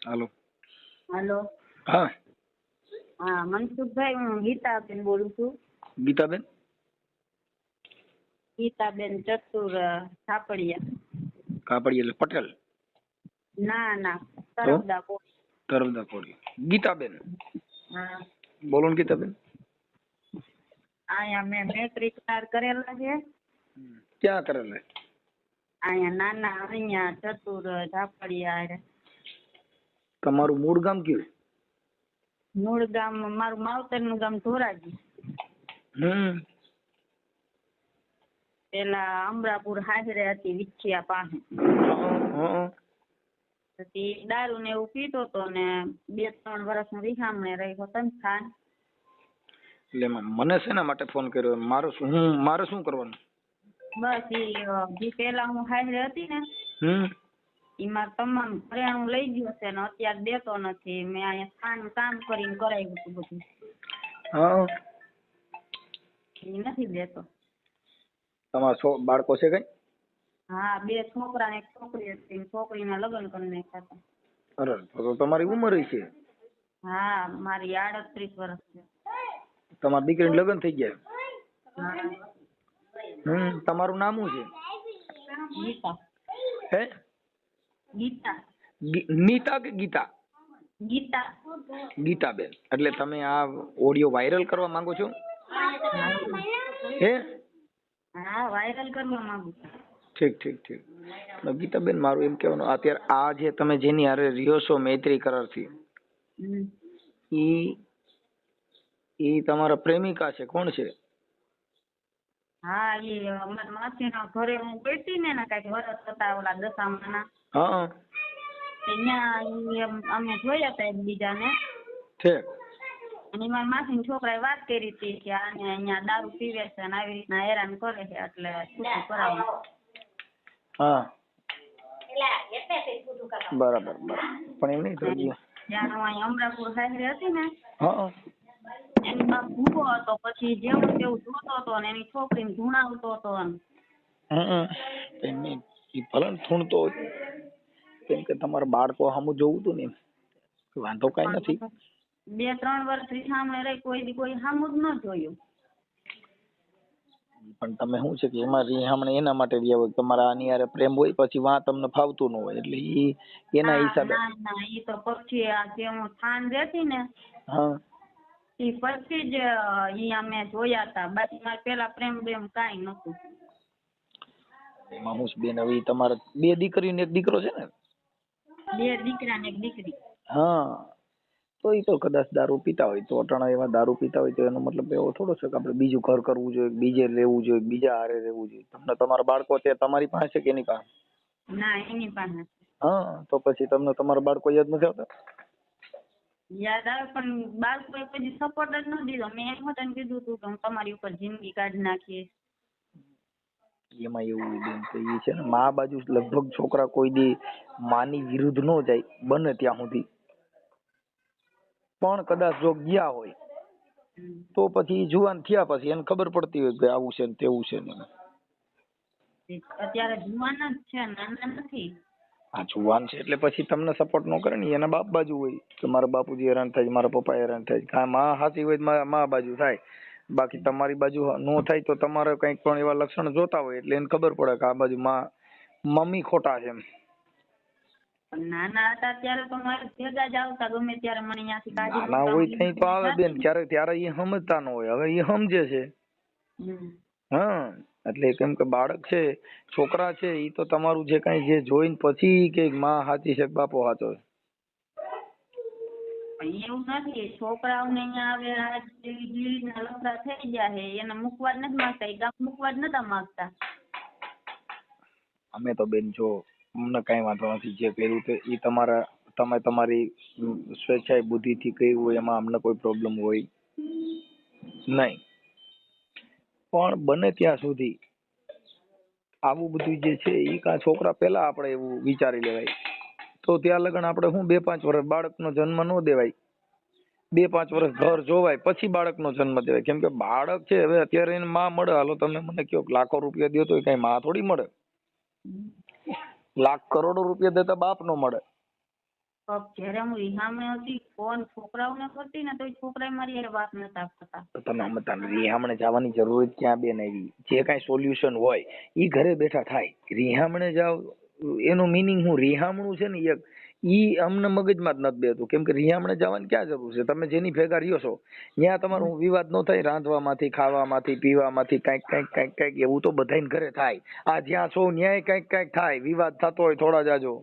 હાલો. Hello. હા હા મનસુખભાઈ, હું ગીતાબેન બોલું છું. ગીતાબેન. ગીતાબેન ચતુર થાપડિયા. કાપડી એટલે પટેલ? ના ના, તો તરફદા કો. તરફદા કોળી. ગીતાબેન હા, બોલો ને ગીતાબેન. અહીંયા મેં મેટ્રિક પાર કરેલા છે. ક્યાં કરેલા? અહીંયા નાના અહીંયા ચતુર થાપડિયા. તમારું મૂળ ગામ કયું? મૂળ ગામ મારું માવતરનું ગામ ધોરાજી. પેલા અમરાપુર હાજરે હતી વિછિયા પાસે. પછી દારૂ ને એવું પીતો હતો ને 2-3 વર્ષ વિસામણે રહ્યો સંસ્થાન. એટલે મને શેના માટે ફોન કર્યો? મારે શું કરવાનું? બસ જે પેલા હું હાજરે હતી ને એમાં તમામ ઘરેણું લઈ ગયો છે ને અત્યારે દેતો નથી. મેં અહીંયા સ્થાન કામ કરીને કરાવ્યું હતું બધું. એ નથી દેતો. તમારા બાળકો છે કઈ? હા, 2 છોકરા ને 1 છોકરી હતી. છોકરીના લગ્ન કરી નાખ્યા હતા. અરે તો તમારી ઉંમર છે? હા, મારી 38 વર્ષ છે. તમારી દીકરીને લગ્ન થઈ ગયા? હા. તમારું નામ શું છે? ગીતા. હે? ગીતા. નીતા કે ગીતા? ગીતા. ગીતાબેન. એટલે તમે આ ઓડિયો વાયરલ કરવા માંગો છો? હે? હા, વાયરલ કરવા માંગુ છું. ઠીક. ગીતાબેન, મારું એમ કહેવાનું, અત્યારે આ જે તમે જેની હારે રહ્યો છો મૈત્રી કરારથી, ઈ તમારા પ્રેમિકા છે? કોણ છે? હા, એ અમારા માસીના ઘરે હું બેઠી ને કઈક વરસ હતા ઓલા દશામાના. હા. ત્યાં અમે જોયા હતા એકબીજાને. ઠીક. અને મારા માસીના છોકરાએ વાત કરી હતી કે આને અહીંયા દારૂ પીવે છે અને આવી રીતના હેરાન કરે છે એટલે છૂટું કરાવું. હા, બરાબર. પણ એમ નહીં તો જ્યાં હું અહીં અમરાપુર હાજરી હતી ને હા એની બાપ ભૂખો હતો. પછી જેવું તેવું જોતો હતો ને એની છોકરીને ધૂણાવતો હતો. ઈ ભલે ધૂણતો હોય, કેમ કે તમારા બાળકો સામું જોવું હતું ને, વાંધો કઈ નથી. 2-3 વર્ષ સામે રહી કોઈ સામું જ ન જોયું. પણ તમે શું છે કે એમાં રીહામણે એના માટે રહ્યા હોય, તમારા આની હારે પ્રેમ હોય, પછી વાં તમને ફાવતું ન હોય એટલે ઈ એના હિસાબે. ના, ઈ તો પછી આ જે હું થાન રહેતી ને ઈ પછી જ ઈ અમે જોયા હતા. બાકી મારે પેલા પ્રેમ કાંઈ નતું. એમાં હું બેન, હવે તમારે 2 દીકરી ને 1 દીકરો છે ને? 2 દીકરા ને 1 દીકરી. હા, તો ઈ તો કદાચ દારૂ પીતા હોય તો અટાણા એવા દારૂ પીતા હોય તો એનો મતલબ એવો થોડો છે કે આપણે બીજું ઘર કરવું જોઈએ, બીજે રહેવું જોઈએ, બીજા હારે રહેવું જોઈએ. તમને તમારા બાળકો તે તમારી પાસે કે એની પાસે? ના, એની પાસે. હા, તો પછી તમને તમારા બાળકો યાદ નથી આવતા? યાદ આવે પણ બાળકોએ પછી સપોર્ટ જ ન દીધો. મેં એમ હોતને કીધું હતું કે હું તમારી ઉપર જિંદગી કાઢી નાખીશ. એમાં એવું બેન કે ઈ છે ને, મા બાજુ લગભગ છોકરા કોઈ દી માની વિરુદ્ધ ન જાય બને ત્યાં સુધી. પણ કદાચ જો ગયા હોય તો પછી જુવાન થયા પછી એને ખબર પડતી હોય કે આવું છે ને તેવું છે ને. અત્યારે જુવાન જ છે, નાના નથી. હા, જુવાન છે એટલે પછી તમને સપોર્ટ ન કરે ને, એના બાપ બાજુ હોય કે મારા બાપુજી હેરાન થાય, મારા પપ્પા હેરાન થાય. કાંઈ માં સાચી હોય મા બાજુ થાય, બાકી તમારી બાજુ નો થાય તો તમારે કંઈક પણ એવા લક્ષણ જોતા હોય એટલે એને ખબર પડે કે આ બાજુ મમ્મી ખોટા છે એમ. નાના હતા ત્યારે તો મારે ભેગા જ આવતા ગમે ત્યારે. મને અહીંયાથી કાઢી નાના હોય ત્યાં તો આવે બેન, ત્યારે એ સમજતા ન હોય. હવે એ સમજે છે. હા, એટલે કેમ કે બાળક છે, છોકરા છે, ઈ તો તમારું જે કઈ જે જોઈને પછી કે માં સાચી છે બાપો સાચો છે. એવું નથી. છોકરાઓને અહીંયા આવે લફડા થઈ ગયા છે, એને મૂકવા જ નથી માંગતા. એ ગામ મૂકવા જ નતા માંગતા. અમે તો બેન જો અમને કઈ વાંધો નથી. જે કર્યું તે એ તમે તમારી સ્વેચ્છાએ બુદ્ધિ થી કર્યું હોય, એમાં અમને કોઈ પ્રોબ્લેમ હોય નહીં. પણ બને ત્યાં સુધી આવું બધું જે છે એ છોકરા પેલા આપણે એવું વિચારી લેવાય તો ત્યાં લગન આપણે શું 2-5 વર્ષ બાળકનો જન્મ ન દેવાય. 2-5 વર્ષ ઘર જોવાય પછી બાળકનો જન્મ દેવાય. કેમ કે બાળક છે હવે અત્યારે એને માં મળે, હાલો તમે મને કહો લાખો રૂપિયા દો તો કઈ માં થોડી મળે. લાખ કરોડો રૂપિયા દેતા બાપ નો મળે. જયારે હું રિહામણે હતી ફોન છોકરાઓને કરતી ને તો છોકરા મારી હારે વાત નતા કરતા. તો તમે રિહામણે જવાની જરૂર ક્યાં બેન આવી? જે કાંઈ સોલ્યુશન હોય ઈ ઘરે બેઠા થાય. રિહામણે જાવ એનો મિનિંગ હું? રિહામણું છે ને એક ઈ અમને મગજમાં જ નથી બેતું. કેમ કે રિહામણે જવાની ક્યાં જરૂર છે? તમે જેની ભેગા રહ્યો છો ત્યાં તમારું વિવાદ ન થાય. રાંધવામાંથી, ખાવામાંથી, પીવામાંથી કાંઈક એવું તો બધાને ઘરે થાય. આ જ્યાં છો ન્યાય કાંઈક થાય. વિવાદ થતો હોય થોડા જાજો.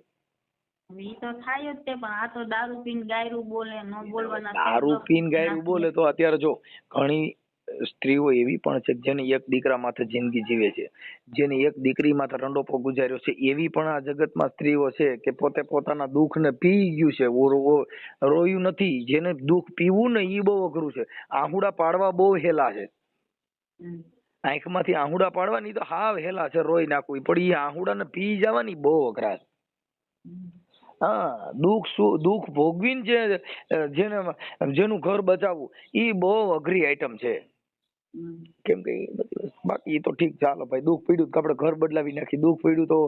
ઈ તો થાય જ તે, પણ આ તો દારૂ પીને ગાયરું બોલે, ન બોલવાના. દારૂ પીને ગાયરું બોલે તો અત્યારે જો ઘણી સ્ત્રીઓ એવી પણ છે જેની એક દીકરા માથે જિંદગી જીવે છે, જેની એક દીકરી માથે રંડોપો ગુજાર્યો છે. એવી પણ આ જગતમાં સ્ત્રીઓ છે કે પોતે પોતાના દુઃખને પી ગયું છે, રોયું નથી. જેને દુઃખ પીવું ને ઈ બહુ અઘરું છે. આહુડા પાડવા બહુ હેલા છે. આંખમાંથી આહુડા પાડવાની તો હાવ હેલા છે, રોઈ નાખવું. પણ ઈ આહુડાને પી જવાની બહુ અઘરા છે. હા, દુઃખ ભોગવીને જેનું ઘર બચાવવું ઈ બહુ અઘરી આઈટમ છે. કેમ કે બાકી તો ઠીક, ચાલો ભાઈ, દુઃખ પડ્યું તો આપણે ઘર બદલાવી નાખી, દુઃખ પડ્યું તો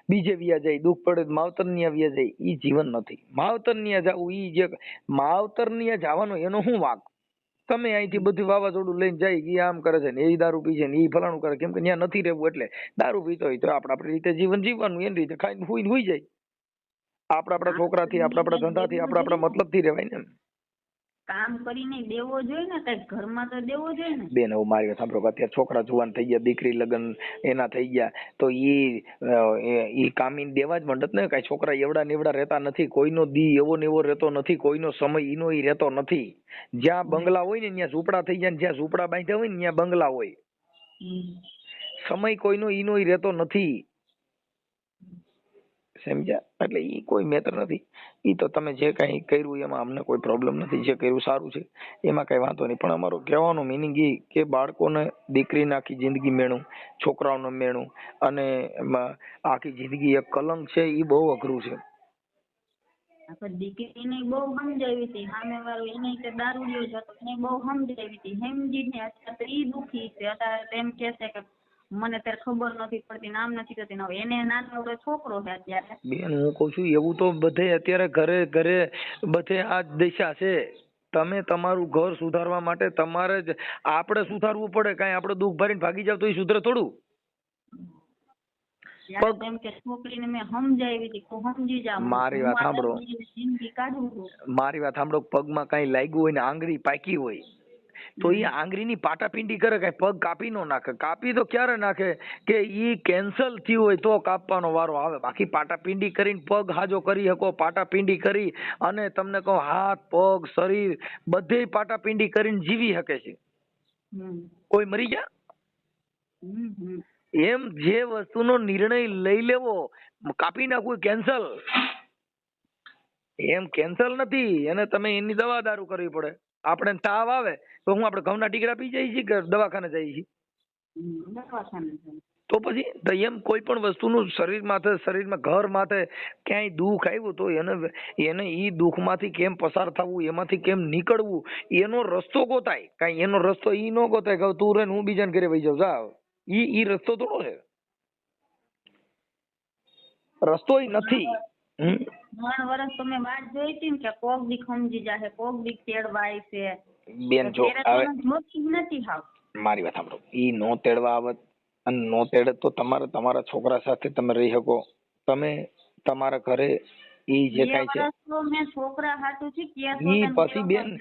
બીજે વ્યા જાય, દુઃખ પડે તો માવતર ન્યા વ્યા જાય. ઈ જીવન નથી. માવતર ન્યા જવું, ઈ જે માવતર ન્યા જવાનો એનો શું વાંક? તમે અહીંથી બધું વાવાઝોડું લઈને જાય, ઈ આમ કરે છે ને એ દારૂ પી છે ને ઈ ફલાણું કરે. કેમ કે ત્યાં નથી રહેવું એટલે દારૂ પીતો હોય તો આપણે આપણી રીતે જીવન જીવવાનું, એની રીતે ખાઈને હુઈ જાય. આપણા છોકરાથી, આપણા ધંધાથી, આપણા મતલબથી રહેવાય ને. કામ કરીને દેવો જોઈએ ને, કઈ ઘરમાં તો દેવો જોઈએ ને. બેન, હવે મારી વાત સાંભળો. અત્યારે છોકરા જુવાન થઈ ગયા, દીકરી લગ્ન એના થઈ ગયા, તો ઈ કામીને દેવા જ મંડત ને. કઈ છોકરા એવડા નેવડા રહેતા નથી. કોઈનો દી એવો ને એવો રહેતો નથી. કોઈનો સમય ઈનો ઈ રહેતો નથી. જ્યાં બંગલા હોય ને ત્યાં ઝૂંપડા થઈ જાય, જ્યાં ઝૂંપડા બાંધ્યા હોય ને ત્યાં બંગલા હોય. સમય કોઈનો ઈનો ઈ રહેતો નથી. સમજ્યા? એટલે ઈ કોઈ મેટર નથી. ઈ તો તમે જે કઈ કર્યું એમાં અમને કોઈ પ્રોબ્લેમ નથી. જે કર્યું સારું છે, એમાં કઈ વાંધો નહીં. પણ અમારો કહેવાનો મિનિંગ ઈ કે બાળકોને, દીકરીને આખી જિંદગી મેણું, છોકરાઓને મેણું, અને એમાં આખી જિંદગી એક કલંક છે. ઈ બહુ અઘરું છે. દીકરીને બહુ સમજાવી હતી, સામે વાળો એને કે દારૂડિયો જ હતો, એને બહુ સમજાવી હતી. સમજીને અત્યારે ઈ દુખી છે. અત્યારે એમ કે છે કે મને ત્યારે ખબર નથી પડતી, નામ નથી કરતી. એને નાનો છોકરો છે અત્યારે. બેન, હું કઉ છું એવું તો બધે અત્યારે ઘરે બધે આ દિશા છે. તમે તમારું ઘર સુધારવા માટે તમારે જ આપણે સુધારવું પડે. કાંઈ આપણે દુઃખ ભરીને ભાગી જાવ તો એ સુધરે થોડું. એમ કે છોકરીને મેં સમજાવી હતી, સમજી જા. મારી વાત સાંભળો, મારી વાત સાંભળો. પગમાં કઈ લાગ્યું હોય ને આંગળી પાકી હોય તો એ આંગળીની પાટાપીંડી કરે, કઈ પગ કાપી નો નાખે. કાપી તો ક્યારે નાખે કે ઈ કેન્સલ થયું હોય તો કાપવાનો વારો આવે. બાકી પાટાપીંડી કરીને પગ હાજો કરી શકો. પાટાપીંડી કરી અને તમને કહો હાથ, પગ, શરીર બધે પાટાપીંડી કરીને જીવી શકે છે. કોઈ મરી ગયા? એમ જે વસ્તુનો નિર્ણય લઈ લેવો, કાપી નાખવું કેન્સલ. એમ કેન્સલ નથી. એને તમે એની દવા દારૂ કરવી પડે. આપણે તાવ આવે તો હું આપણે ઘઉંના ટીકડા પી જઈએ છીએ કે દવાખાને જઈએ છીએ? તો પછી એમ કોઈ પણ વસ્તુનું શરીરમાં ઘર માથે ક્યાંય દુઃખ આવ્યું તો એને ઈ દુઃખમાંથી કેમ પસાર થવું, એમાંથી કેમ નીકળવું, એનો રસ્તો ગોતાય. કાંઈ એનો રસ્તો ઈ ન ગોતાય કે તું રે હું બીજાને ઘરે વહી જાઉં. જા, ઈ રસ્તો થોડો છે. રસ્તો ઈ નથી. 3 વર્ષ તો મેં વાત જોઈ હતી ને કે કોક દી સમજી જાહે, કોક દી તેડવા આવશે. બેન જો નથી હાવ. મારી વાત સાંભળો. ઈ નો તેડવા આવત અને નો તેડે તો તમારા છોકરા સાથે તમે રહી શકો. તમે તમારા ઘરે ઈ જે કાઈ છે મેં છોકરા હાટું છે કે ઈ પછી બેન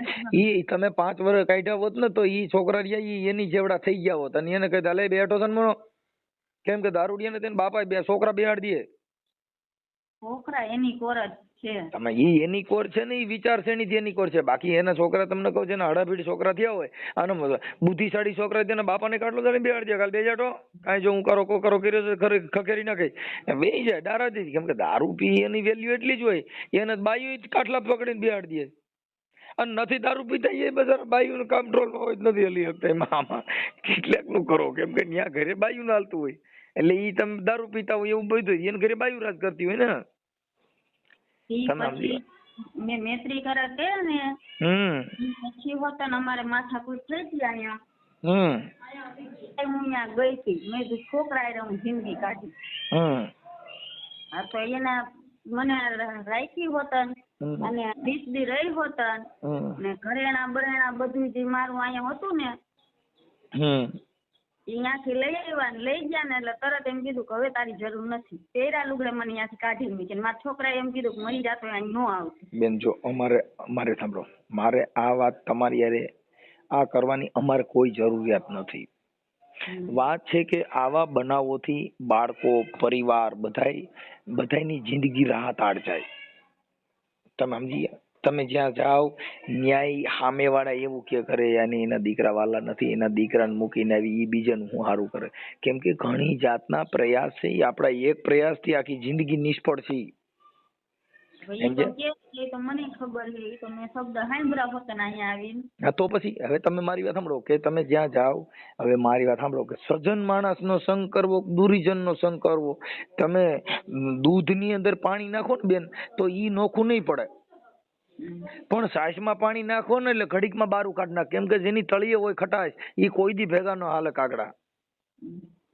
ઈ તમે 5 વર્ષ કાઢ્યા હોત ને તો ઈ છોકરા રહ્યા એની જેવડા થઈ ગયા હોત. અને એને કહી લે બેઠો છે ને, કેમ કે દારૂડિયાને તેને બાપા બે છોકરા બેહાડી દે. છોકરા એની કોર જ છે. તમે ઈ એની કોર છે ને, ઈ વિચારસરણી એની કોર છે. બાકી એના છોકરા તમને કહું છે ને, હડાભીડ છોકરા થયા હોય અને બુદ્ધિશાળી છોકરા તેના બાપાને કાઢલો તો બેહાડી દે. કાલ બે જાટો કાંઈ જો હું કરો કર્યો છે ખખેરી નાખે બે જાય દારાથી. કેમ કે દારૂ પી એની વેલ્યુ એટલી જ હોય. એને બાયું કાટલા પકડીને બેહાડી દે. અને નથી દારૂ પીતા એ બધા બાયું કંટ્રોલ હોય નથી હલી શકતા. એમાં આમાં કેટલાક નું કરો. કેમ કે ત્યાં ઘરે બાયું ના હાલતું હોય એટલે ઈ તમે દારૂ પીતા હોય એવું બધું એને ઘરે બાયું રાજ કરતી હોય ને. પછી મેં મૈત્રી કરે તે ને પછી હોત ને અમારે માથાકૂટ થઈ હતી અહીંયા. હું ત્યાં ગઈ હતી. મેં છોકરા હું જિંદગી કાઢી. હા તો એના મને રાખી હોતન હમ. અને 20 દી રહી હોતન ને ઘરેણા બરેણા બધું જે મારું અહીંયા હતું ને ત્યાંથી લઈ આવ્યા ને લઈ ગયા ને એટલે તરત એમ કીધું કે હવે તારી જરૂર નથી. પહેર્યા લુગડે મને ત્યાંથી કાઢી મૂકી. મારા છોકરાએ એમ કીધું કે મરી જાતો અહીં ન આવતી. બેન જો અમારે સાંભળો, મારે આ વાત તમારી યારે આ કરવાની અમારે કોઈ જરૂરિયાત નથી. વાત છે કે આવા બનાવોથી બાળકો, પરિવાર બધાયની જિંદગી રાહત જાય. તમે સમજી ગયા? તમે જ્યાં જાઓ ન્યાય સામેવાળા એવું કે કરે અને એના દીકરા વાલા નથી, એના દીકરાને મૂકીને આવી એ બીજાનું શું સારું કરે. કેમ કે ઘણી જાતના પ્રયાસ છે એ આપણા એક પ્રયાસથી આખી જિંદગી નિષ્ફળ છે. મને ખબર છે, એ તો મેં શબ્દ સાંભળ્યા હોત ને અહીંયા આવીને. હા તો પછી હવે તમે મારી વાત સાંભળો કે તમે જ્યાં જાઓ, હવે મારી વાત સાંભળો કે સજ્જન માણસનો સંગ કરવો, દુર્જનનો સંગ કરવો. તમે દૂધની અંદર પાણી નાખો ને બેન તો ઈ નોખું નહીં પડે, પણ છાશમાં પાણી નાખો ને એટલે ઘડીકમાં બારું કાઢ નાખ. કેમ કે જેની તળિયે હોય ખટાશ ઈ કોઈ દી ભેગા ન હાલે કાગડા,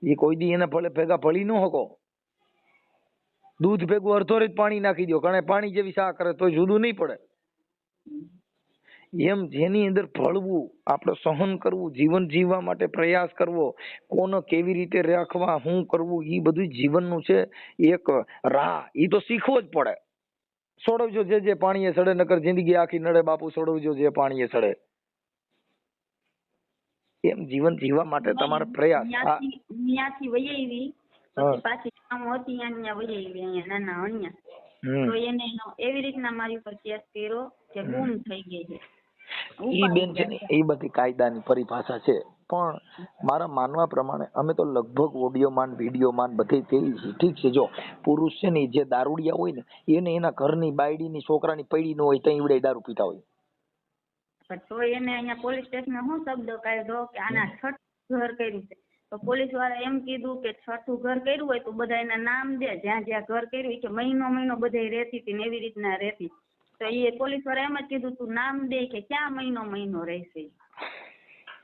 ઈ કોઈ દી એને ભેગા ભળી ન શકો. દૂધ ભેગું અડધો પાણી નાખી દો, કારણ પાણી જેવી શા કરે તો જુદું નહીં પડે. એમ જેની અંદર ભળવું, આપણે સહન કરવું, જીવન જીવવા માટે પ્રયાસ કરવો, કોને કેવી રીતે રાખવા, શું કરવું, ઈ બધું જીવનનું છે એક રાહ. ઈ તો શીખવો જ પડે. સોડવજો જે પાણીએ સડે, નકર જિંદગી આખી નડે બાપુ. સોડવજો જે પાણીએ સડે. એમ જીવન જીવવા માટે તમારો પ્રયાસ. ત્યાંથી વહી આવી પછી પાછી કામ હતી અહીંયા વહી આવી અહીંયા નાના અહીંયા. તો એને એવી રીતના મારી ઉપર કેસ કર્યો કે ગુમ થઈ ગઈ છે. ઈ બેન છે ને એ બધી કાયદાની પરિભાષા છે, પણ મારા માનવા પ્રમાણે અમે તો લગભગ ઓડિયોમાન વિડીયોમાન બધે તેવી છે. ઠીક છે, જો પુરુષ છે ને જે દારૂડિયા હોય ને એને એના ઘરની બાયડીની છોકરાની પૈડી ન હોય ત્યાં ઈવડે દારૂ પીતા હોય. તો એને અહીંયા પોલીસ સ્ટેશન શું શબ્દ કાઢ્યો કે આના છઠ્ઠું ઘર કર્યું છે. તો પોલીસ વાળા એમ કીધું કે છઠ્ઠું ઘર કર્યું હોય તો બધા એના નામ દે, જ્યાં જ્યાં ઘર કર્યું કે મહિનો બધે રહેતી હતી ને એવી રીતના રહેતી. તો એ પોલીસ વાળા એમ જ કીધું તું નામ દે કે ક્યાં મહિનો રહેશે.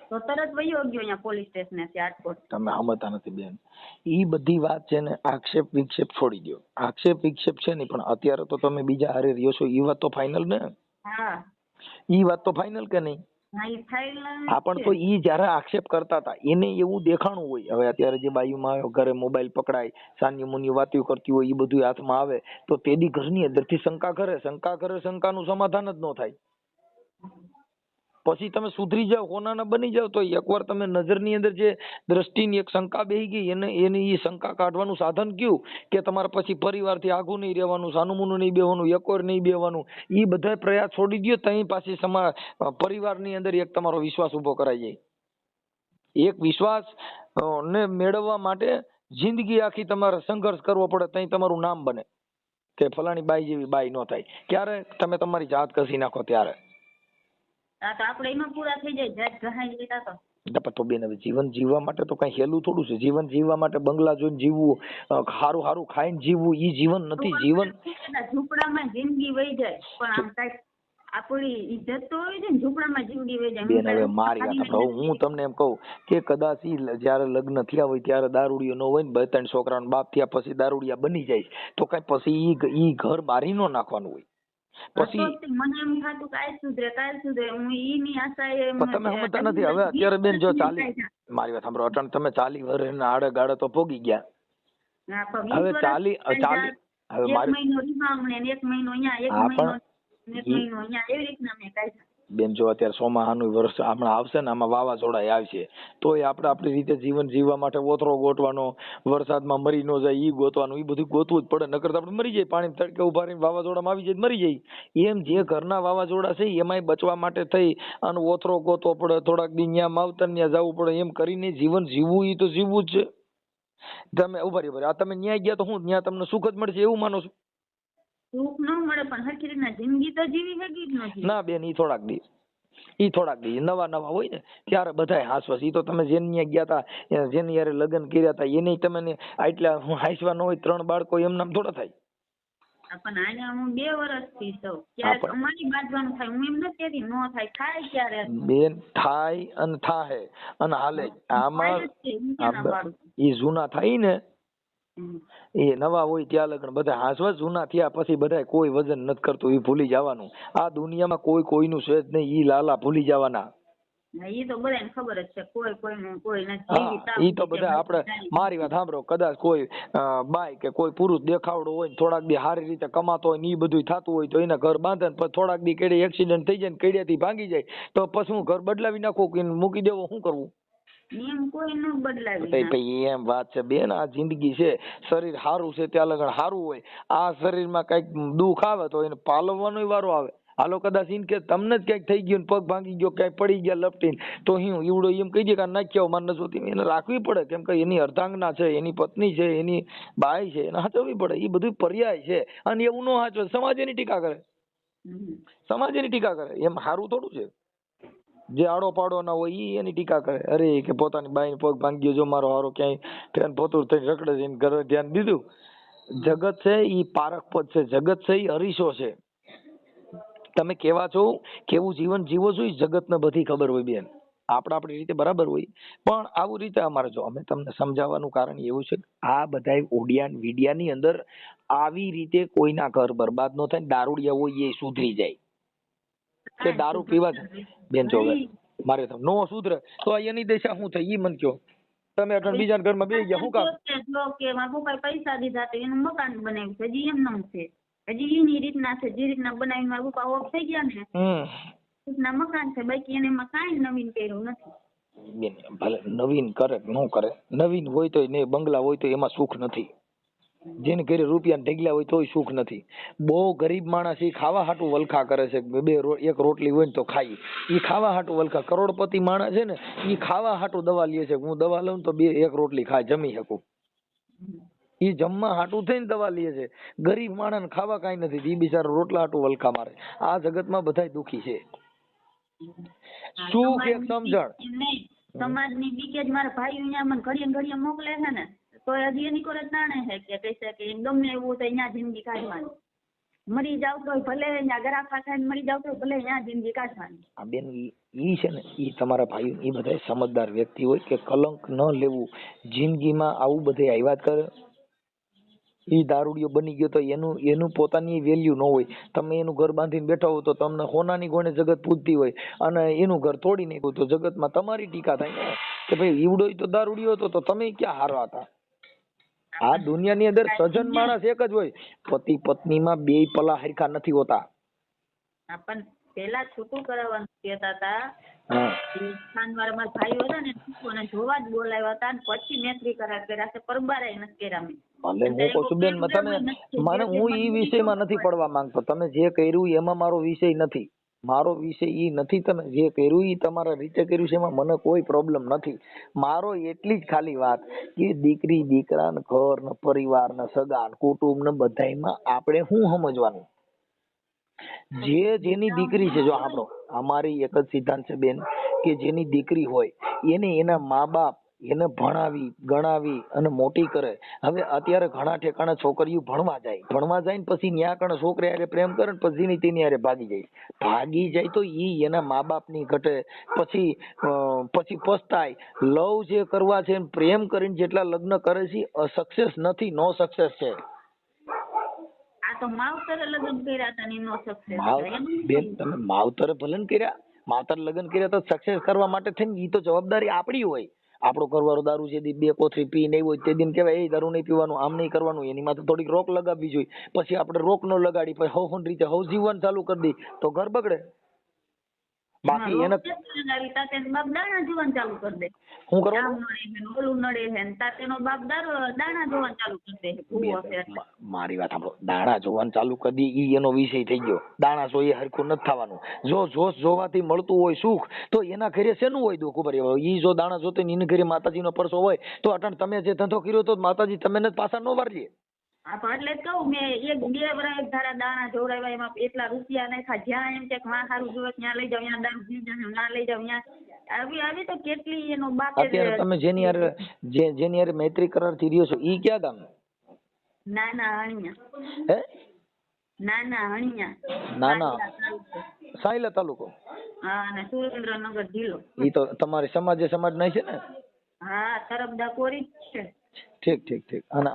તો તરત વયો ગયો અહીંયા પોલીસ સ્ટેશન થી રાજકોટ. તમે સમજતા નથી બેન, ઈ બધી વાત છે ને આક્ષેપ વિક્ષેપ છોડી દો. આક્ષેપ વિક્ષેપ છે ને, પણ અત્યારે તો તમે બીજા હારે રહ્યો છો ઈ વાત તો ફાઇનલ ને. હા, ઈ વાત તો ફાઇનલ કે નહીં? હા, પણ તો ઈ જયારે આક્ષેપ કરતા હતા એને એવું દેખાણું હોય. હવે અત્યારે જે બાયુમાં ઘરે મોબાઈલ પકડાય, સાની મુની વાતો કરતી હોય, એ બધું હાથમાં આવે તો તેદી ઘરની અંદરથી શંકા કરે, શંકાનું સમાધાન જ ન થાય. પછી તમે સુધરી જાવ, હોનાના બની જાવ, તો એકવાર તમે નજરની અંદર જે દ્રષ્ટિની એક શંકા બેહી ગઈ એની એ શંકા કાઢવાનું સાધન કયું કે તમારે પછી પરિવારથી આઘું નહીં રહેવાનું, સાનુમુનું નહીં બેવાનું, એકવાર નહીં બેવાનું. એ બધા પ્રયાસ છોડી દો ત્યાં પાછી પરિવારની અંદર એક તમારો વિશ્વાસ ઉભો કરાઈ જાય. એક વિશ્વાસ ને મેળવવા માટે જિંદગી આખી તમારે સંઘર્ષ કરવો પડે, ત્યાં તમારું નામ બને કે ફલાણી બાઈ જેવી બાઈ ન થાય. ક્યારે તમે તમારી જાત કસી નાખો ત્યારે તો બેન હવે જીવન જીવવા માટે તો કઈ હેલું થોડું છે. જીવન જીવવા માટે બંગલા જોઈને જીવવું, હારું ખાઈને જીવવું, ઈ જીવન નથી. જીવન ઝૂંપડામાં જિંદગી વહી જાય, પણ આમ કઈ આપણી ઈજ્જત તો હોય છે ને, ઝૂંપડામાં જિંદગી વહી જાય. બેન હવે મારી વાત સાંભળો, હું તમને એમ કહું કે કદાચ જયારે લગ્ન થયા હોય ત્યારે દારૂડિયો ન હોય ને, 2-3 છોકરાનો બાપ થયા પછી દારૂડિયા બની જાય તો કઈ પછી ઈ ઘર બારી નો નાખવાનું હોય. પછી મને એમ થતું કાલ સુધરે હું ઈની આશાએ તમે સમજતા નથી. હવે અત્યારે બેન જો મારી વાત સાંભળો, અટણ તમે 40 વર્ષના આડે ગાડે તો પોગી ગયા. હવે 40 હવે મારી બેન જો અત્યારે ચોમાસાનું વર્ષ હમણાં આવશે ને, આમાં વાવાઝોડા આવશે તોય આપણે આપણી રીતે જીવન જીવવા માટે ઓથરો ગોતવાનો, વરસાદમાં મરી ન જાય ઈ ગોતવાનું, ઈ બધું ગોતવું જ પડે, નકર તો આપણે મરી જાય. પાણી તડકે ઉભા રહીને વાવાઝોડામાં આવી જાય મરી જાય. એમ જે ઘરના વાવાઝોડા છે એમાંય બચવા માટે થઈ અને ઓથરો ગોતવો પડે, થોડાક દી ન્યા માવતર ન્યા જવું પડે. એમ કરીને જીવન જીવવું ઈ તો જીવવું જ છે. તમે ઉભા રહ્યો, આ તમે ન્યાય ગયા તો હું ત્યાં તમને સુખ જ મળશે એવું માનો છો? સુખ ન મળે પણ હરખી રીતના જિંદગી તો જીવી શકી જ નથી. ના બેન, ઈ થોડાક દી નવા હોય ને ત્યારે બધાય હાસવાસ. ઈ તો તમે જેની ગયા હતા, જેની યારે લગ્ન કર્યા હતા એને તમે આટલા હાસવા ન હોય, 3 બાળકો એમ નામ થોડા થાય. પણ આને હું 2 વર્ષથી છું, ક્યારે અમારી બાજવાનું થાય, હું એમ નથી કહેતી નો થાય, થાય ક્યારે બેન થાય અને થાહે અને હાલે. આમાં ઈ જૂના થાય ને હમ. એ નવા હોય ત્યાં લગન બધા હાંસવા જૂના થયા પછી બધા કોઈ વજન નથી કરતું, એ ભૂલી જવાનું. આ દુનિયામાં કોઈ કોઈનું છે જ નહીં, ઈ લાલા ભૂલી જવાના. ઈ તો બધાને ખબર જ છે, કોઈ કોઈનું કોઈ નથી. હા, ઈ તો બધા આપણે, મારી વાત સાંભળો, કદાચ કોઈ બાઈ કે કોઈ પુરુષ દેખાવડો હોય થોડાક દી સારી રીતે કમાતો હોય ને ઈ બધું થતું હોય તો એને ઘર બાંધે ને પછી થોડાક દી કેડે એક્સિડન્ટ થઈ જાય ને કેડિયાથી ભાંગી જાય તો પછી હું ઘર બદલાવી નાખું કે મૂકી દેવો, શું કરવું? નિયમ કોઈ ન બદલાવી ભાઈ એમ વાત છે બેન, આ જિંદગી છે. શરીર સારું છે ત્યાં લગન સારું હોય, આ શરીરમાં કઈક દુઃખ આવે તો એને પાલવવાનો વારો આવે. હાલો કદાચ ઇન કે તમને જ ક્યાંક થઈ ગયું, પગ ભાંગી ગયો, ક્યાંય પડી ગયા લપટીને, તો હું ઈવડો એમ કહી દે કે નાખ્યા માર ન જોતી, એને રાખવી પડે, કેમ કે એની અર્ધાંગના છે, એની પત્ની છે, એની બાઈ છે, એને સાચવવી પડે. એ બધું પર્યાય છે અને એવું ન સાચવે સમાજ એની ટીકા કરે, સમાજ એની ટીકા કરે. એમ સારું થોડું છે? જે આડો પાડો ના હોય ઈ એની ટીકા કરે. અરે કે પોતાની બાઈ પગ ભાંગી ગયો, જો મારો હારો ક્યાંય ફેન પોતું થઈને રખડે છે, એને ઘરે ધ્યાન દીધું. જગત છે ઈ પારખ પદ છે, જગત છે ઈ અરીસો છે. તમે કેવા છો, કેવું જીવન જીવો છો એ જગતને બધી ખબર હોય બેન. આપણે આપણી રીતે બરાબર હોય, પણ આવું રીતે અમારે જો અમે તમને સમજાવવાનું કારણ એવું છે કે આ બધા ઓડિયાન વિડિયાની અંદર આવી રીતે કોઈના ઘર બરબાદ ન થાય, દારૂડિયા હોય એ સુધરી જાય કે દારૂ પીવા બેન છો મારે તો નો સુધરે તો એની દશા શું થઈ ઈ મન કયો. તમે અટણ બીજાના ઘરમાં બેસી ગયા શું કામ? કે મારા પપ્પાએ પૈસા દીધા તો એનું મકાન બનાવ્યું છે, હજી એમ નામ છે, હજી એની રીતના છે, જે રીતના બનાવીને મારા પપ્પા ઓફ થઈ ગયા ને રીતના મકાન છે, બાકી એને એમાં કાંઈ નવીન કર્યું નથી. બેન ભલે નવીન કરે ન કરે, નવીન હોય તો ને બંગલા હોય તો એમાં સુખ નથી. જેને ઘરે રૂપિયા ઢગલા હોય તોય સુખ નથી. બહુ ગરીબ માણસ એ ખાવા હાટું વલખા કરે છે, એક રોટલી હોય ને તો ખાઈ, એ ખાવા હાટું વલખા. કરોડપતિ માણસ છે ને એ ખાવા હાટું દવા લે છે, હું દવા લઉં તો એક રોટલી ખાય જમી શકું, એ જમવા હાટું થઈને દવા લે છે. ગરીબ માણસ ખાવા કાંઈ નથી, એ બિચારો રોટલા હાટું વલખા મારે. આ જગતમાં બધા દુખી છે. સુખ એક સમજણ સમાજની બીકે જ મારા ભાઈ અહીંયા મને ઘડીએ ઘડીએ મોકલે છે ને તો હજી એની કોરે જાણે છે કે કહેશે કે ગમે એવું તો અહીંયા જિંદગી કાઢવાની, મરી જાવ તો ભલે અહીંયા ગરાફા ખાઈને મરી જાવ તો ભલે અહીંયા જિંદગી કાઢવાની. આ બેન ઈ છે ને ઈ તમારા ભાઈઓ ઈ બધા સમજદાર વ્યક્તિ હોય કે કલંક ન લેવું જિંદગીમાં. આવું બધે આવ્યા જ કરે. ઈ દારૂડિયો બની ગયો તો એનું પોતાની વેલ્યુ ન હોય. તમે એનું ઘર બાંધીને બેઠા હો તો તમને હોનાની ગોણે જગત પૂજતી હોય અને એનું ઘર તોડી નાખ્યું તો જગતમાં તમારી ટીકા થાય ને કે ભાઈ ઈવડો તો દારૂડિયો હતો તો તમે ક્યાં હારા હતા. આ દુનિયાની અંદર સજન માણસ એક જ હોય, પતિ પત્નીમાં બે પલા હરખા નથી હોતા. પણ પેલા છૂટું કરાવવાનું કહેતા હતા, ખાનવાળા મારા ભાઈઓ હતા ને અને જોવા જ બોલાવ્યા હતા ને પછી મૈત્રી કરાર કર્યા છે, પરબારાય નથી કર્યા મેં. ભલે હું કહું છું બેન, મને હું ઈ વિષયમાં નથી પડવા માંગતો. તમે જે કર્યું એમાં મારો વિષય નથી, મારો વિષય ઈ નથી. તમે જે કર્યું ઈ તમારા રીતે કર્યું છે એમાં મને કોઈ પ્રોબ્લેમ નથી. મારો એટલી જ ખાલી વાત કે દીકરી દીકરા ને ઘર ને પરિવાર ને સગા ને કુટુંબ ને બધાયમાં આપણે શું સમજવાનું. જે જેની દીકરી છે, જો આપણો અમારી એક જ સિદ્ધાંત છે બેન કે જેની દીકરી હોય એને એના મા બાપ એને ભણાવી ગણાવી અને મોટી કરે. હવે અત્યારે ઘણા ઠેકાણા છોકરીઓ ભણવા જાય ને પછી ન્યા કણે છોકરી હારે પ્રેમ કરે ને પછી તેની હારે ભાગી જાય તો ઈ એના મા બાપ ની ઘટે, પછી પસ્તાય. લવ જે કરવા છે પ્રેમ કરીને જેટલા લગ્ન કરે છે સક્સેસ નથી, નો સક્સેસ છે. તો માવતરે લગ્ન કર્યા હતા ને નો સક્સેસ. બેન તમે માવતરે ભલે કર્યા, માવતર લગ્ન કર્યા તો સક્સેસ કરવા માટે થઈને ઈ તો જવાબદારી આપણી હોય. આપણો ઘરવાળો દારૂ જે દી 2 કોથળી પી નહીં હોય તે દિન કહેવાય એ દારૂ નહીં પીવાનું, આમ નહીં કરવાનું, એની માથે થોડીક રોક લગાવવી જોઈએ. પછી આપણે રોક નો લગાડી પછી હવ રીતે હવ જીવન ચાલુ કરી દઈ તો ઘર બગડે. બાકી એને બાપ દાણા જોવાનું ચાલુ કરી દે, શું કરવાનું ઓલું નડે છે ને તાતેનો બાપ દાણા જોવાનું ચાલુ કરી દે. મારી વાત સાંભળો, દાણા જોવાનું ચાલુ કરી દે ઈ એનો વિષય થઈ ગયો. દાણા જોઈએ હરખું નથી થવાનું. જો જોશ જોવાથી મળતું હોય સુખ તો એના ઘરે શેનું હોય દુઃખ ઉપર. ઈ જો દાણા જોતે એની ઘરે માતાજીનો પરસો હોય તો અટણ તમે જે ધંધો કર્યો તો માતાજી તમે પાછા ન વારજે. એટલે જ કહું મેં 1-2 વર્ષ એક ધારા દાણા જોડાવ્યા એમાં એટલા રૂપિયા નાખ્યા, જ્યાં એમ કે માં સારું જોવે ત્યાં લઈ જાવ, ત્યાં દારૂ પી જાવ ના લઈ જાવ, ત્યાં આવી તો કેટલી એનો બાપ. અત્યારે તમે જેની હારે મૈત્રી કરાર થી રહ્યો છો ઈ ક્યાં ગામ? નાના હણિયા. હે? નાના હણિયા. નાના સાયલા તાલુકો. હા, અને સુરેન્દ્રનગર જિલ્લો. ઈ તો તમારી સમાજ નહીં છે ને? હા, તરફદા કોરી છે. ઠીક ઠીક ઠીક. અને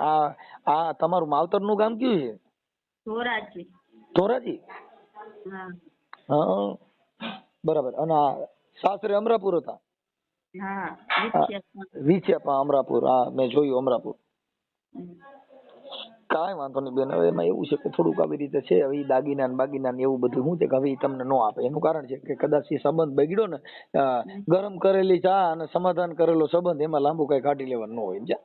આ તમારું માવતરનું ગામ કયું છે? ધોરાજી. ધોરાજી. હા હા બરાબર. અને આ સાસરે અમરાપુર હતા? હા વિછેપા અમરાપુર. હા મેં જોયું અમરાપુર. કાંઈ વાંધો નહીં બેન. હવે એમાં એવું છે કે થોડુંક આવી રીતે છે. હવે ઈ દાગીના ને બાગીના ને એવું બધું શું છે કે હવે ઈ તમને નો આપે. એનું કારણ છે કે કદાચ એ સંબંધ બગડ્યો ને, ગરમ કરેલી ચા અને સમાધાન કરેલો સંબંધ એમાં લાંબુ કઈ કાઢી લેવાનું ન હોય. સમજ્યા?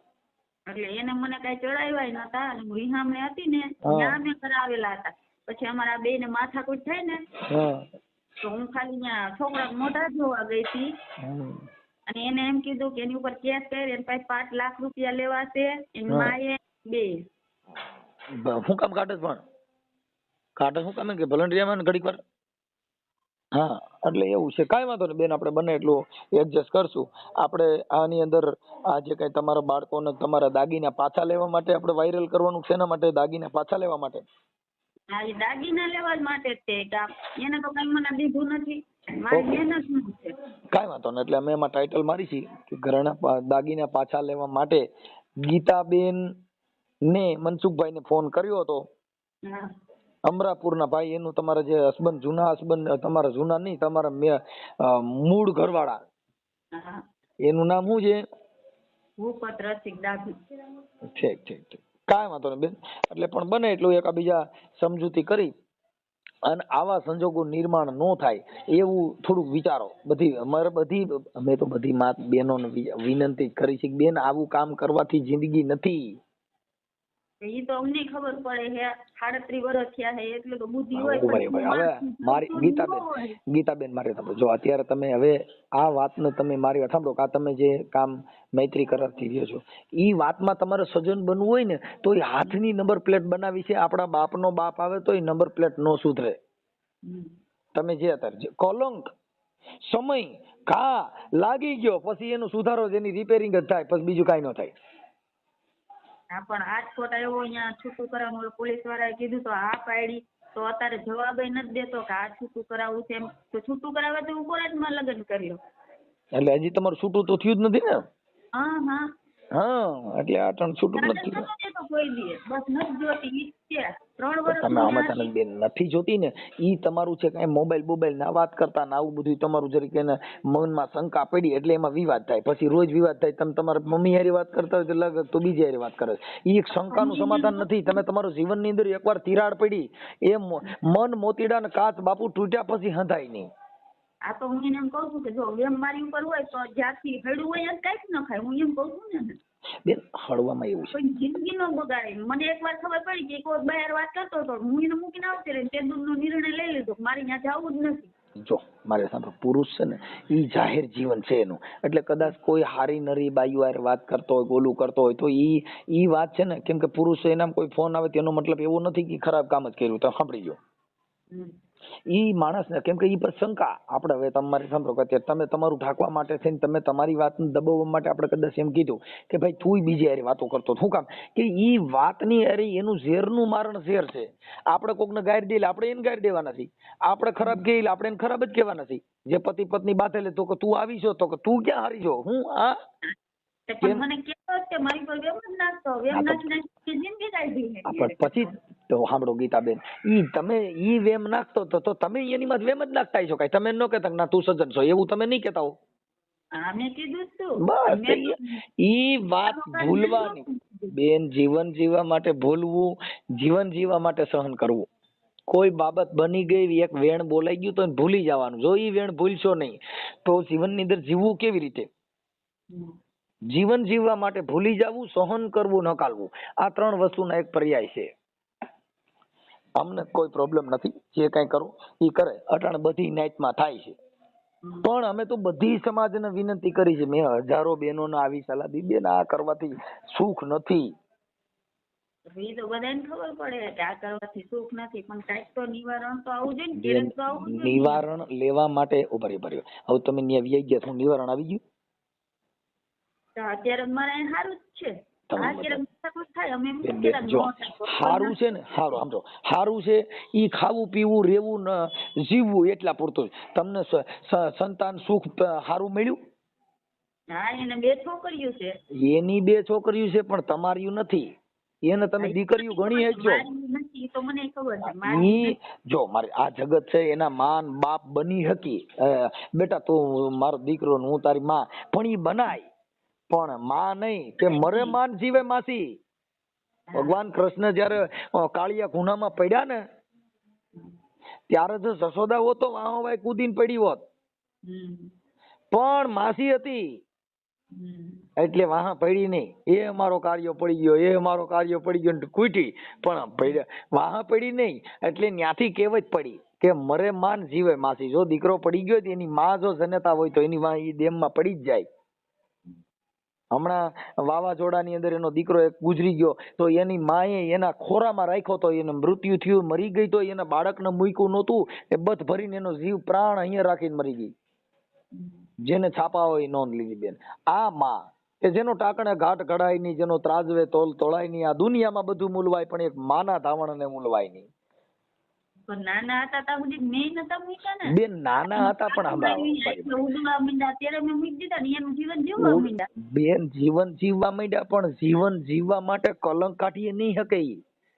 એટલે એને મને કઈ ચડાવ્યા નતા. અને હું રિહામને હતી ને ત્યાં મેં કરાવેલા હતા. પછી અમારા બે ને માથાકૂટ થાય ને તો હું ખાલી ત્યાં છોકરા મોઢા જોવા ગઈ હતી. અને એને એમ કીધું કે એની ઉપર કેસ કરી એની પાસે 5 લાખ રૂપિયા લેવા છે. એની માએ 2. શું કામ કાઢે પણ કાઢે શું કામ કે વોલન્ટિયરમાં ઘડીક વાર? હા એટલે એવું છે. કાંઈ વાંધો નહીં બેન, આપણે બને એટલું એડજસ્ટ કરશું. આપણે આની અંદર આ જે કઈ તમારા બાળકોને તમારા દાગીના પાછા લેવા માટે આપણે વાયરલ કરવાનું છે. એના માટે દાગીના પાછા લેવા માટે? હા એ દાગીના લેવા માટે જ તે એને તો કઈ મને દીધું નથી. મારી મહેનત છે. કાંઈ વાંધો નહીં. એટલે અમે એમાં ટાઇટલ મારી છે કે ઘરના દાગીના પાછા લેવા માટે ગીતાબેન ને મનસુખભાઈ ને ફોન કર્યો હતો. અમરાપુરના ભાઈ, એનું તમારા જે હસબન્ડ, જૂના હસબન્ડ, તમારા જૂના નહીં, તમારા મૂળ ઘરવાળા, એનું નામ શું છે? ભૂપત રસિક ડાભી. ઠીક ઠીક ઠીક. કાંઈ વાંધો નહીં બેન. એટલે પણ બને એટલું એકાબીજા સમજૂતી કરી અને આવા સંજોગો નિર્માણ ન થાય એવું થોડુંક વિચારો. અમે તો બધી માત બહેનોને વિનંતી કરી છે કે બેન આવું કામ કરવાથી જિંદગી નથી. એ તો અમને ખબર પડે છે. 37 વર્ષ થયા છે એટલે તો બુદ્ધિ હોય. હવે મારી ગીતાબેન મારે જો અત્યારે તમે હવે આ વાતને તમે મારી વાત સાંભળો કે આ તમે જે કામ મૈત્રી કરારથી રહ્યો છો ઈ વાતમાં તમારે સજન બનવું હોય ને તો એ હાથની નંબર પ્લેટ બનાવી છે. આપણા બાપનો બાપ આવે તો એ નંબર પ્લેટ નો સુધરે. તમે જે અત્યારે કલંક સમય ઘા લાગી ગયો પછી એનો સુધારો એની રિપેરિંગ જ થાય, પછી બીજું કાંઈ ન થાય. હા પણ રાજકોટ આવ્યો અહીંયા છૂટું કરવાનું પોલીસ વાળાએ કીધું તો હા પાડી તો અત્યારે જવાબ નથી દેતો કે આ છૂટું કરાવવું છે. એમ તો છૂટું કરાવે તો હું કોર્ટમાં લગ્ન કરી લો. એટલે હજી તમારું છૂટું તો થયું જ નથી ને? હા એટલે આ ત્રણ છૂટું નથી. કોઈ દી બસ નથી જોતી. 3 વર્ષ તમે આમાં બેન નથી જોતી ને ઈ તમારું છે કઈ મોબાઈલ ના વાત કરતા ને આવું બધું તમારું જરીક એને મનમાં શંકા પડી એટલે એમાં વિવાદ થાય. પછી રોજ વિવાદ થાય. તમે તમારા મમ્મી હારી વાત કરતા હોય તો લાગે તો બીજી હારી વાત કરે. ઈ એક શંકાનું સમાધાન નથી. તમે તમારું જીવનની અંદર એકવાર તિરાડ પડી એ મન મોતીડા ને કાચ બાપુ તૂટ્યા પછી હંધાય નહીં. આ તો હું એને એમ કઉ છું કે જો એમ મારી ઉપર હોય તો જ્યાંથી હળવું હોય કઈક ન ખાય. હું એમ કઉ છું ને બેન હળવામાં એવું છે જિંદગી નો બગાડે. મને એકવાર ખબર પડી કે કોઈ બહાર વાત કરતો હતો હું એને મૂકીને આવતી રહી. તે દૂરનો નિર્ણય લઈ લીધો મારે ત્યાં જવું જ નથી. જો મારે સાંભળો, પુરુષ છે ને ઈ જાહેર જીવન છે એનું. એટલે કદાચ કોઈ હારી નરી બાયુ હારે વાત કરતો હોય, ગોલું કરતો હોય તો ઈ વાત છે ને કેમ કે પુરુષ એના કોઈ ફોન આવે તેનો મતલબ એવો નથી કે ખરાબ કામ જ કર્યું. તો સાંભળી ગયો ઈ માણસ ને કેમ કે ઈ પર શંકા આપણે હવે તમારી સાંભળો કે તમે તમારું ઢાંકવા માટે થઈને તમે તમારી વાતને દબાવવા માટે આપણે કદાચ એમ કીધું કે ભાઈ તું બીજી હારે વાતો કરતો. શું કામ કે ઈ વાતની હારે એનું ઝેરનું મારણ ઝેર છે. આપણે કોકને ગાયર દઈએ આપણે એને ગાયર દેવા નથી. આપણે ખરાબ કહીએ આપણે એને ખરાબ જ કહેવા નથી. જે પતિ પત્ની બાંધેલે તો કે તું આવી છો તો કે તું ક્યાં હારી છો હું આ મને કેતો કે મારી પર વેમ જ નાખતો વેમ નાખી જિંદગી કાઢી. પણ પછી તો સાંભળો ગીતાબેન, ઈ વેમ નાખતો તો તમે એની માં વેમ જ નાખતા છો. કઈ તમે ન કહેતા ના તું સજ્જન છો એવું તમે નહીં કહેતા હો. મેં કીધું તું બસ ઈ વાત ભૂલવાની બેન. જીવન જીવવા માટે ભૂલવું, જીવન જીવવા માટે સહન કરવું. કોઈ બાબત બની ગઈ એક વેણ બોલાઈ ગયું તો ભૂલી જવાનું. જો ઈ વેણ ભૂલશો નહીં તો જીવનની અંદર જીવવું કેવી રીતે? જીવન જીવવા માટે ભૂલી જવું, સહન કરવું, નકાલવું, આ 3 વસ્તુના એક પર્યાય છે. અમને કોઈ પ્રોબ્લેમ નથી. જે કઈ કરો એ કરે. અટાણે બધી નાઈટમાં થાય છે. પણ અમે તો બધી સમાજને વિનંતી કરી છે. મેં હજારો બહેનોને આવી સલાહ દીધી. બેન આ કરવાથી સુખ નથી. એ તો બધાને ખબર પડે કે આ કરવાથી સુખ નથી પણ કાંઈક તો નિવારણ તો આવું જોઈએ ને. નિવારણ લેવા માટે ઉભરી હવે તમે ન્યા વ્યાઈ ગયા તો નિવારણ આવી ગયું? અત્યારે મારે સારું જ છે. સારું છે ને સારું છે. ઈ ખાવું પીવું રેવું જીવવું એટલા પૂરતું. તમને સંતાન સુખ સારું મળ્યું? હા એને 2 છોકરીઓ છે. એની 2 છોકરીઓ છે પણ તમારી નથી. એને તમે દીકરીઓ ગણી હેજો. મારી નથી તો મને ખબર છે મારી ઈ જો મારે આ જગત છે એના માન બાપ બની હકી. બેટા તું મારો દીકરો ને હું તારી માં, પણ ઈ બનાય પણ માં નહીં કે મરે માન જીવે માસી. ભગવાન કૃષ્ણ જયારે કાળિયા ખૂણામાં પડ્યા ને ત્યારે જો જશોદા હોત તો વાહવાય કૂદીને પડી હોત, પણ માસી હતી એટલે વાહ પડી નહીં. એ અમારો કાર્ય પડી ગયો, એ અમારો કાર્ય પડી ગયો કૂટી, પણ વાહ પડી નહીં એટલે ન્યાથી કહેવત પડી કે મરે માન જીવે માસી. જો દીકરો પડી ગયો એની માં જો જનેતા હોય તો એની વાહ ઈ દેમમાં પડી જ જાય. હમણાં વાવાઝોડાની અંદર એનો દીકરો એક ગુજરી ગયો તો એની માએ એના ખોરામાં રાખ્યો તો એને મૃત્યુ થયું, મરી ગઈ તો એના બાળકને મૂક્યું નહોતું, એ બધ ભરીને એનો જીવ પ્રાણ અહીંયા રાખીને મરી ગઈ. જેને છાપા હોય નોંધ લીધી બેન. આ માં કે જેનો ટાકણે ઘાટ ઘડાય નહીં, જેનો ત્રાજવે તોલ તોળાય નહીં. આ દુનિયામાં બધું મૂલવાય પણ એક માના ધાવણને મૂલવાય નહીં. નાના હતા ત્યાં સુધી મેં નતા મૂક્યા ને બેન નાના હતા પણ ઉડવા માંડ્યા ત્યારે મેં મૂકી દીધા ને એનું જીવન જીવવા માંડ્યા. બેન જીવન જીવવા માંડ્યા પણ જીવન જીવવા માટે કલંક કાઢીએ નહીં શકે.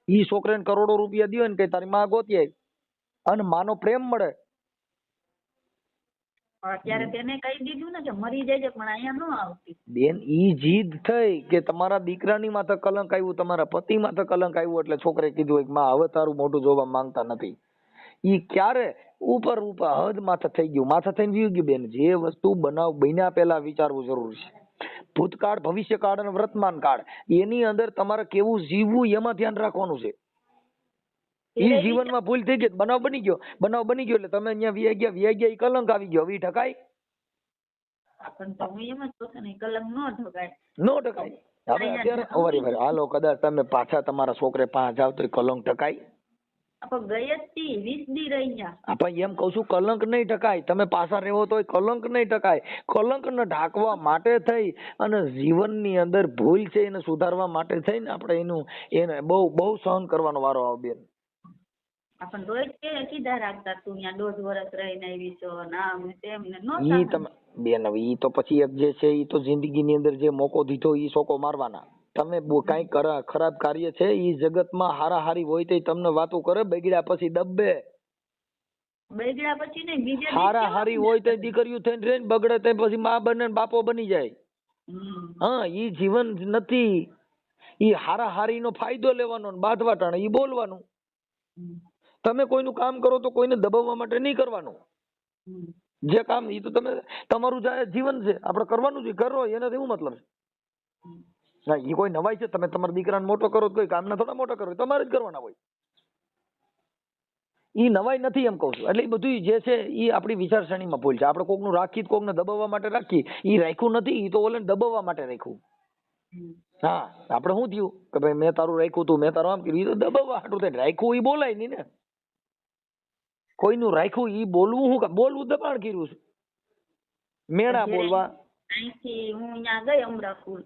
ઈ છોકરાને કરોડો રૂપિયા દ્યો ને કે તારી માં ગોતીએ અને માનો પ્રેમ મળે. અત્યારે તેને કહી દીધું ને કે મરી જાય પણ અહીંયા ન આવતી. બેન ઈ જીદ થઈ કે તમારા દીકરાની માથે કલંક આવ્યું, તમારા પતિ માથે કલંક આવ્યું એટલે છોકરે કીધું કે માં હવે તારું મોઢું જોવા માંગતા નથી. ઈ ક્યારે ઉપર હદ માથે થઈ ગયું, માથે થઈને વી ગયું. બેન જે વસ્તુ બન્યા પહેલા વિચારવું જરૂરી છે. ભૂતકાળ, ભવિષ્યકાળ અને વર્તમાન કાળ એની અંદર તમારે કેવું જીવવું એમાં ધ્યાન રાખવાનું છે. ઈ જીવનમાં ભૂલ થઈ ગઈ, બનાવ બની ગયો એટલે તમે અહીંયા વ્યાઈ ગયા ઈ કલંક આવી ગયો. હવે ઢકાય? નો ઢકાય. હવે અત્યારે હાલો કદાચ તમે પાછા તમારા છોકરે પાંચ જાવ તો કલંક ઢકાય? એમ કઉ છું કલંક નહીં ઢકાય. તમે પાછા રહેવો તો કલંક નહીં ઢકાય. કલંક ને ઢાંકવા માટે થઈ અને જીવનની અંદર ભૂલ છે એને સુધારવા માટે થઈને આપણે એને બહુ સહન કરવાનો વારો આવે બેન. આપણ રોજ કે કીધા રાખતા તું અહીંયા 1.5 વર્ષ રહીને આવી છો નામ તેમ ને નો ઈ તમે બેન હવે ઈ તો પછી એક જે છે ઈ તો જિંદગીની અંદર જે મોકો દીધો ઈ સોકો મારવાના. તમે કઈ ખરાબ કાર્ય છે ઈ જગતમાં હારાહારી હોય તો તમને વાતો કરે, બગડ્યા પછી દબ્બે. બગડ્યા પછી નહીં બીજે હારાહારી હોય તો દીકરીઓ થઈને રહીને બગડે તો પછી માં બને બાપો બની જાય. હા ઈ જીવન નથી. ઈ હારાહારી નો ફાયદો લેવાનો બાંધવા ટાણે ઈ બોલવાનું. તમે કોઈનું કામ કરો તો કોઈને દબાવવા માટે નહીં કરવાનું. જે કામ ઈ તો તમે તમારું જીવન છે આપણે કરવાનું છે, કરો એનાથી શું મતલબ છે? ના ઈ કોઈ નવાઈ છે? તમે તમારા દીકરાને મોટો કરો તો કોઈ કામના થોડા મોટા કરો, તમારે જ કરવાના હોય. ઈ નવાઈ નથી એમ કહું છું. એટલે એ બધું જે છે ઈ આપણી વિચારસરણીમાં ભૂલ છે. આપણે કોકનું રાખી કોકને દબાવવા માટે રાખી, ઈ રાખ્યું નથી, ઈ તો ઓલે દબાવવા માટે રાખ્યું. હા આપણે શું થયું કે ભાઈ મેં તારું રાખ્યું તું, મેં તારું આમ કર્યું, ઈ તો દબાવવા હાટું થઈને રાખ્યું. ઈ બોલાય નહીં ને. કોઈનું રાખ્યું ઈ બોલવું શું? બોલવું દબાણ કર્યું છે. મેણા બોલવા. અહીંથી હું અહીંયા ગઈ અમરાપુર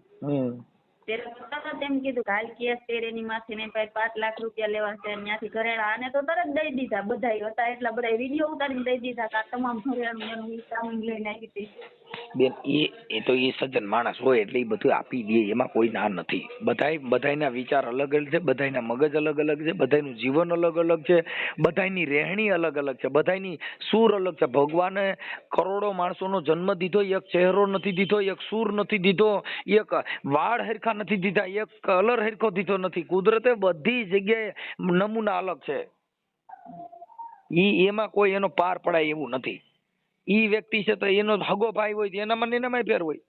ત્યારે તરત એમ કીધું કે હાલ કેસ તેરેની માથે ને 5 લાખ રૂપિયા લેવા છે ત્યાંથી ઘરેણા. આને તો તરત દઈ દીધા. બધા હતા એટલા બધા વિડીયો ઉતારીને દઈ દીધા કે આ તમામ ઘરેણું એનું સામાન લઈને આવી હતી. બેન એ તો એ સજ્જન માણસ હોય એટલે એ બધું આપી દે, એમાં કોઈ ના નથી. બધાયના વિચાર અલગ અલગ છે, બધાયના મગજ અલગ અલગ છે, બધાયનું જીવન અલગ અલગ છે, બધાયની રહેણી અલગ અલગ છે, બધાયની સૂર અલગ છે. ભગવાને કરોડો માણસોનો જન્મ દીધો, એક ચહેરો નથી દીધો, એક સૂર નથી દીધો, એક વાળ હરખા નથી દીધા, એક કલર હરખો દીધો નથી. કુદરતે બધી જગ્યાએ નમૂના અલગ છે. એમાં કોઈ એનો પાર પડાય એવું નથી. ઈ વ્યક્તિ છે તો એનો હગો ભાઈ હોય તો એનામાં ફેર હોય.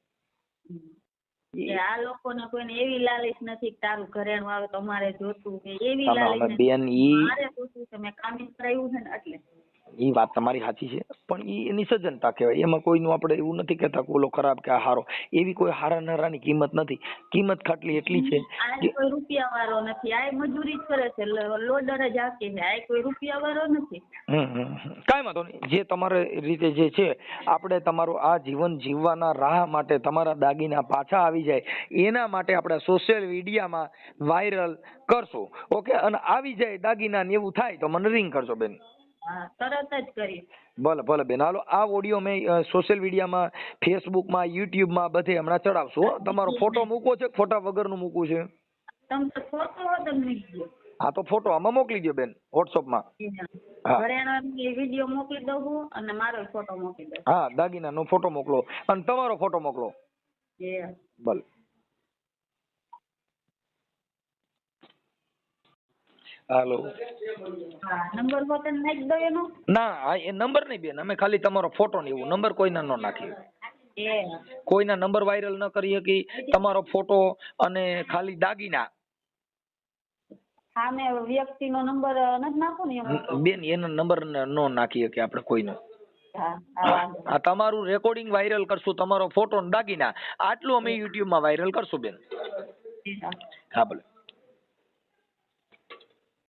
આ લોકોને કોઈને એવી લાલચ નથી કે તારું ઘરેણું આવે તો અમારે જોતું કે એવી લાલચ બેન મારે જોતું છે મેં કામ કરાવ્યું છે ને એટલે. ઈ વાત તમારી સાચી છે પણ ઈ એની સજ્જનતા કહેવાય. એમાં કોઈનું આપણે એવું નથી કહેતા કે ઓલો ખરાબ કે આ હારો. એવી કોઈ હારા નરાની કિંમત નથી. કિંમત ખાટલી એટલી છે આ કોઈ રૂપિયા વાળો નથી, આ મજૂરી જ કરે છે, લોડર જ આપે છે, આ કોઈ રૂપિયા વાળો નથી. કાંઈ વાંધો નહીં. જે તમારે રીતે જે છે આપણે તમારું આ જીવન જીવવાના રાહ માટે તમારા દાગીના પાછા આવી જાય એના માટે આપણે સોશિયલ મીડિયામાં વાયરલ કરશું. ઓકે, અને આવી જાય દાગીના ને એવું થાય તો મને રિંગ કરજો બેન. હા તરત જ કરી. ભલે ભલે બેન, હાલો આ ઓડિયો મેં સોશિયલ મીડિયામાં, ફેસબુકમાં, યુટ્યુબમાં બધે હમણાં ચડાવશું હો. તમારો ફોટો મૂકવો છે કે ફોટા વગરનું મૂકવું છે? તમે ફોટો વગર મૂકજો. હા તો ફોટો આમાં મોકલી દો બેન, વોટ્સઅપમાં. હા. ઘરેણાનો વિડીયો મોકલી દઉં છું અને મારો ફોટો મોકલી દઉં. હા, દાગીનાનો ફોટો મોકલો અને તમારો ફોટો મોકલો. ભલે. હાલો. હા નંબર હોતે નાખી દો એનો. ના એ નંબર નહીં બેન, અમે ખાલી તમારો ફોટો ને એવું, નંબર કોઈના ન નાખીએ. કોઈના નંબર વાયરલ ન કરી શકી, તમારો ફોટો અને ખાલી દાગીના. સામે વ્યક્તિનો નંબર નથી નાખો ને એમાં. બેન એનો નંબર નો નાખી શકીએ આપણે કોઈનો. આ તમારું રેકોર્ડિંગ વાયરલ કરશું, તમારો ફોટો ને દાગીના, આટલું અમે યુટ્યુબમાં વાયરલ કરશું બેન. હા ભલે.